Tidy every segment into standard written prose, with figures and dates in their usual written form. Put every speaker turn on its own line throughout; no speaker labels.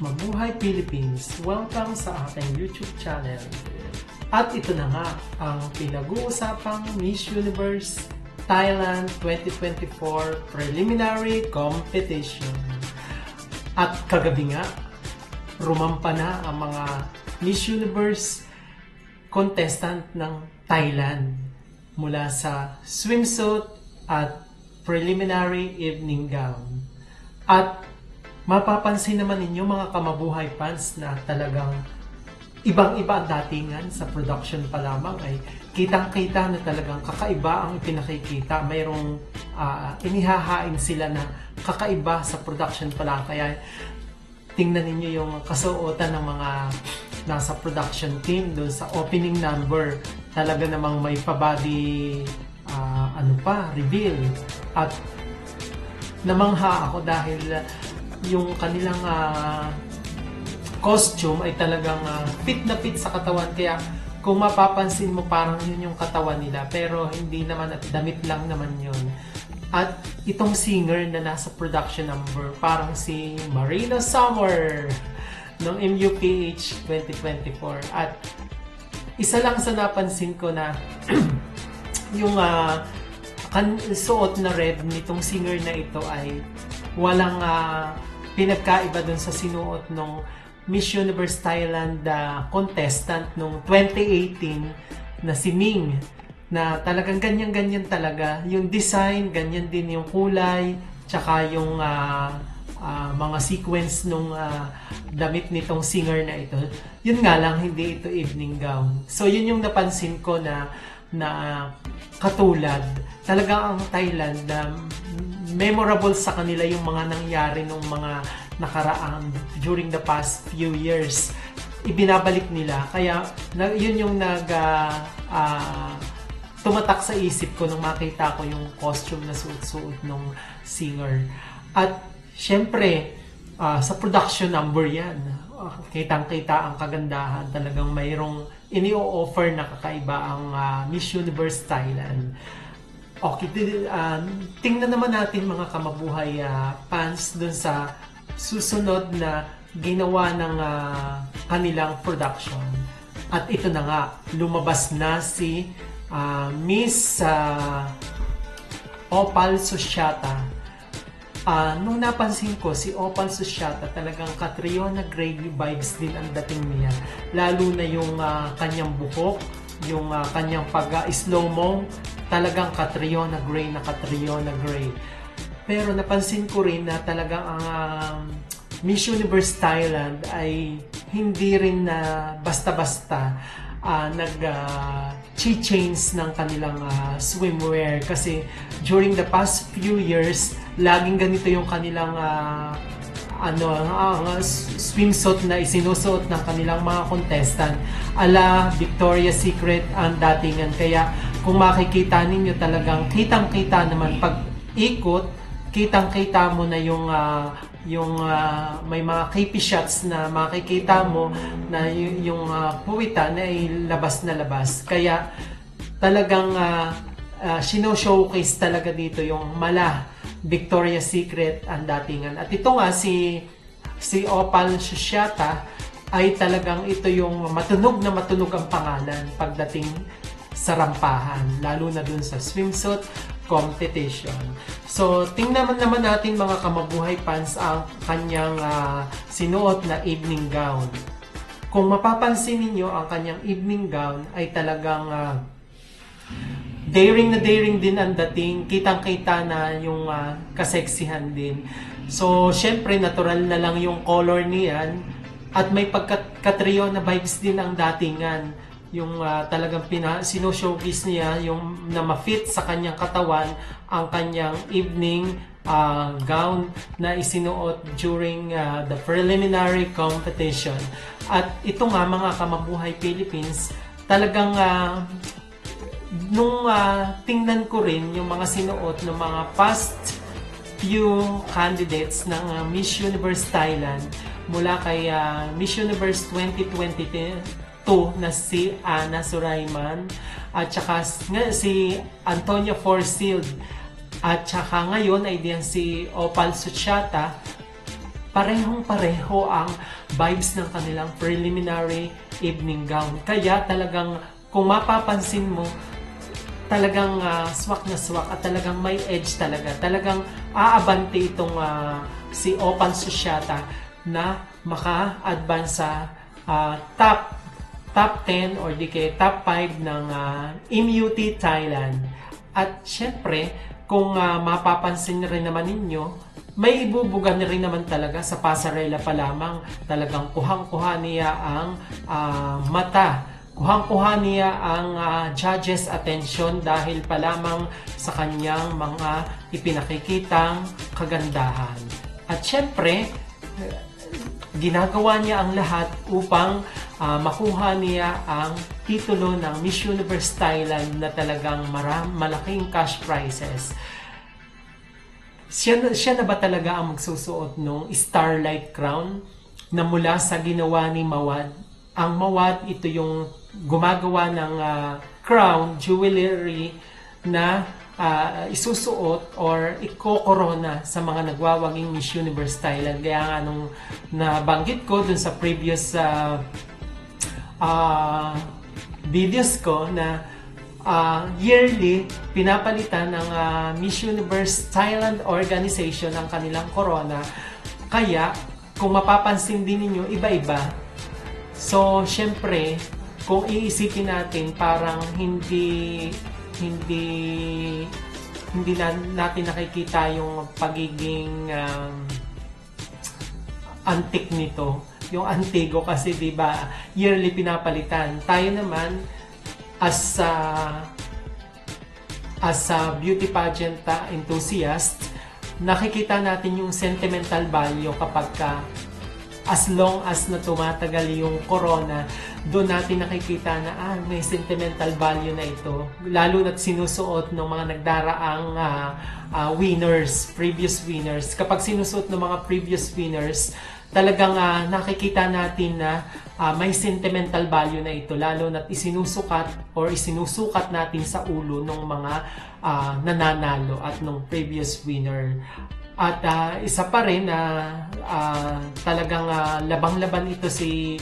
Mabuhay Philippines! Welcome sa aking YouTube channel. At ito na nga ang pinag-uusapang Miss Universe Thailand 2024 Preliminary Competition. At kagabi nga, rumampa na ang mga Miss Universe contestant ng Thailand mula sa swimsuit at preliminary evening gown. At mapapansin naman ninyo mga kamabuhay fans na talagang ibang-iba ang datingan sa production pa lamang ay kitang-kita na talagang kakaiba ang pinakikita. Mayroong inihahain sila na kakaiba sa production pa lang. Kaya tingnan ninyo yung kasuotan ng mga nasa production team doon sa opening number. Talaga namang may pa-body reveal. At namangha ako dahil yung kanilang costume ay talagang fit na fit sa katawan. Kaya kung mapapansin mo parang yun yung katawan nila, pero hindi naman at damit lang naman yun. At itong singer na nasa production number, parang si Marina Summer ng MUPH 2024. At isa lang sa napansin ko na yung suot na red nitong singer na ito ay walang pinagkaiba dun sa sinuot ng Miss Universe Thailand contestant nung 2018 na si Ming, na talagang ganyan-ganyan talaga yung design, ganyan din yung kulay, tsaka yung mga sequence nung damit nitong singer na ito. Yun nga lang, hindi ito evening gown. So yun yung napansin ko na katulad. Talagang ang Thailand memorable sa kanila yung mga nangyari nung mga nakaraan during the past few years. Ibinabalik nila. Kaya yun yung tumatak sa isip ko nung makita ko yung costume na suot-suot nung singer. At syempre, sa production number yan. Kitang-kita ang kagandahan. Talagang mayroong ini-offer na kakaiba ang Miss Universe Thailand. Okay, tingnan naman natin mga kamabuhay fans dun sa susunod na ginawa ng kanilang production. At ito na nga, lumabas na si Miss Opal Susyata. Nung napansin ko, si Opal Susyata talagang Catriona Gray vibes din ang dating niya. Lalo na yung kanyang buhok, yung kanyang pag-slow-mo, talagang Catriona Gray na Catriona Gray. Pero napansin ko rin na talagang ang Miss Universe Thailand ay hindi rin na basta-basta nag-change ng kanilang swimwear. Kasi during the past few years, laging ganito yung kanilang swimsuit na isinusuot ng kanilang mga contestant. Ala Victoria's Secret ang datingan. Kaya kung makikita ninyo talagang kitang-kita naman pag ikot, kitang-kita mo na yung may mga KP shots na makikita mo na yung puwitan ay labas na labas. Kaya talagang showcase talaga dito yung mala Victoria's Secret ang datingan. At ito nga si Opal Susyata ay talagang ito yung matunog ang pangalan pagdating sa rampahan, lalo na dun sa swimsuit competition. So, tingnan naman natin mga kamabuhay fans ang kanyang sinuot na evening gown. Kung mapapansin ninyo, ang kanyang evening gown ay talagang daring na daring din ang dating. Kitang-kita na yung kaseksihan din. So, syempre, natural na lang yung color niyan at may pagka-Catriona vibes din ang datingan. Yung talagang sino-showcase niya yung na ma-fit sa kanyang katawan ang kanyang evening gown na isinuot during the preliminary competition. At ito nga mga kamabuhay Philippines, talagang nung tingnan ko rin yung mga sinuot ng mga past few candidates ng Miss Universe Thailand mula kay Miss Universe 2022 na si Anna Suraiman at saka si Antonia Forsyth at saka ngayon ay diyan si Opal Susyata parehong-pareho ang vibes ng kanilang preliminary evening gown. Kaya talagang kung mapapansin mo, talagang swak na swak at talagang may edge talaga. Talagang aabante itong si Opal Susyata na maka-advance sa top 10 or di kaya top 5 ng MUT Thailand. At syempre, kung mapapansin rin naman ninyo, may ibubuga na rin naman talaga sa pasarela pa lamang. Talagang kuhang-kuha niya ang mata. Kuhang-kuha niya ang judges' attention dahil pa lamang sa kanyang mga ipinakikitang kagandahan. At syempre, ginagawa niya ang lahat upang makuha niya ang titulo ng Miss Universe Thailand na talagang malaking cash prizes. Siya na ba talaga ang magsusuot ng Starlight Crown na mula sa ginawa ni Mawad? Ang Mawad, ito yung gumagawa ng crown, jewelry na isusuot or iko-corona sa mga nagwawaging Miss Universe Thailand. Kaya nga nung nabanggit ko dun sa previous videos ko na yearly pinapalitan ng Miss Universe Thailand organization ang kanilang corona. Kaya kung mapapansin din ninyo, iba-iba. So, syempre, kung iisipin natin, parang hindi natin nakikita yung pagiging antique nito. Yung antigo kasi, di ba, yearly pinapalitan. Tayo naman, as a beauty pageant enthusiast, nakikita natin yung sentimental value kapag as long as na tumatagal yung corona, doon natin nakikita na may sentimental value na ito. Lalo na't sinusuot ng mga nagdaraang winners, previous winners. Kapag sinusuot ng mga previous winners, talagang nakikita natin na may sentimental value na ito. Lalo na't isinusukat natin sa ulo ng mga nananalo at ng previous winner. At isa pa rin na talagang labang-laban ito si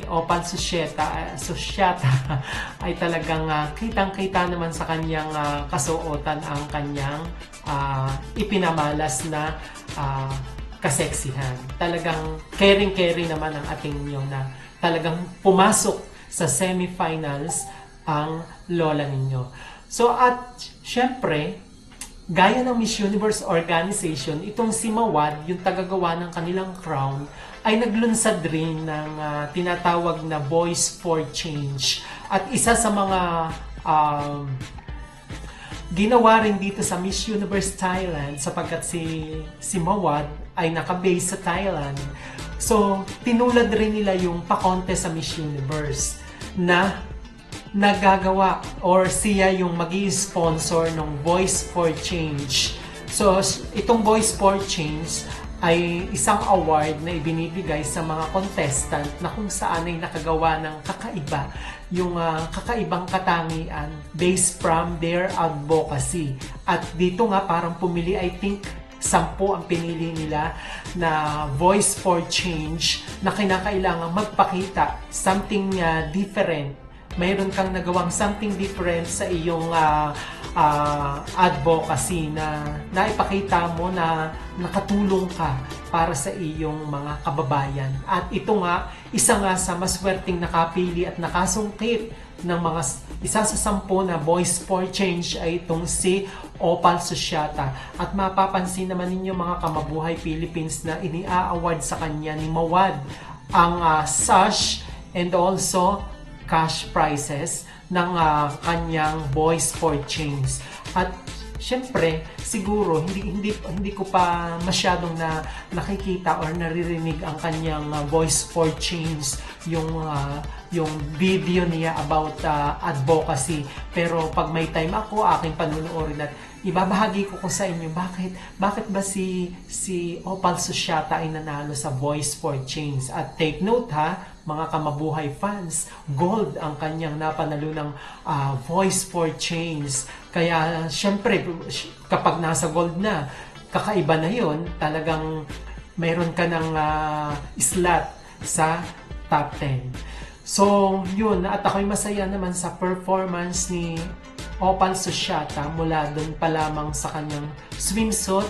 Opal Susyata ay talagang kitang-kita naman sa kanyang kasuotan ang kanyang ipinamalas na kaseksihan. Talagang caring-caring naman ang ating ninyo na talagang pumasok sa semifinals ang lola ninyo. So at syempre, gaya ng Miss Universe organization, itong si Mawad, yung tagagawa ng kanilang crown, ay naglunsad rin ng tinatawag na Voice for Change. At isa sa mga ginawa rin dito sa Miss Universe Thailand, sapagkat si Mawad ay nakabase sa Thailand. So, tinulad rin nila yung pa-contest sa Miss Universe na nagagawa or siya yung magi-sponsor ng Voice for Change. So, itong Voice for Change ay isang award na ibinibigay sa mga contestant na kung saan ay nakagawa ng kakaiba, yung kakaibang katangian based from their advocacy. At dito nga parang pumili, I think, 10 ang pinili nila na Voice for Change na kinakailangan magpakita something different. Mayroon kang nagawang something different sa iyong advocacy na naipakita mo na nakatulong ka para sa iyong mga kababayan. At ito nga, isa nga sa maswerteng nakapili at nakasungkit ng mga isa sa 10 na Voice for Change ay itong si Opal Susyata. At mapapansin naman ninyo mga kamabuhay Philippines na ini-award sa kanya ni Mawad ang sash and also cash prizes ng kanyang Voice for Change. At syempre, siguro hindi ko pa masyadong nakikita or naririnig ang kanyang Voice for Change, yung video niya about advocacy. Pero pag may time ako, aking panunuorin at ibabahagi ko sa inyo bakit ba si Opal Susyata ay nanalo sa Voice for Change. At take note mga kamabuhay fans, gold ang kanyang napanalo ng Voice for Change. Kaya syempre kapag nasa gold na, kakaiba na yon, talagang mayroon ka ng slot sa top 10. So, yun. At ako'y masaya naman sa performance ni Opal Sociata mula doon pa lamang sa kanyang swimsuit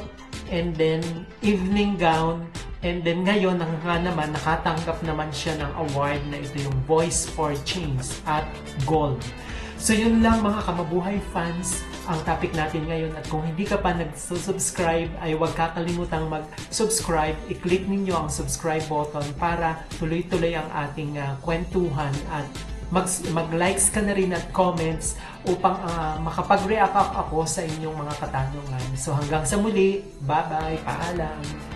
and then evening gown. And then ngayon, nga naman, nakatanggap naman siya ng award na ito yung Voice for Change at Gold. So yun lang mga Kamabuhay fans, ang topic natin ngayon. At kung hindi ka pa nag-subscribe, ay huwag kakalimutang mag-subscribe. I-click ninyo ang subscribe button para tuloy-tuloy ang ating kwentuhan at mag-likes ka na rin at comments upang makapag-react ako sa inyong mga katanungan. So hanggang sa muli, bye-bye, paalam!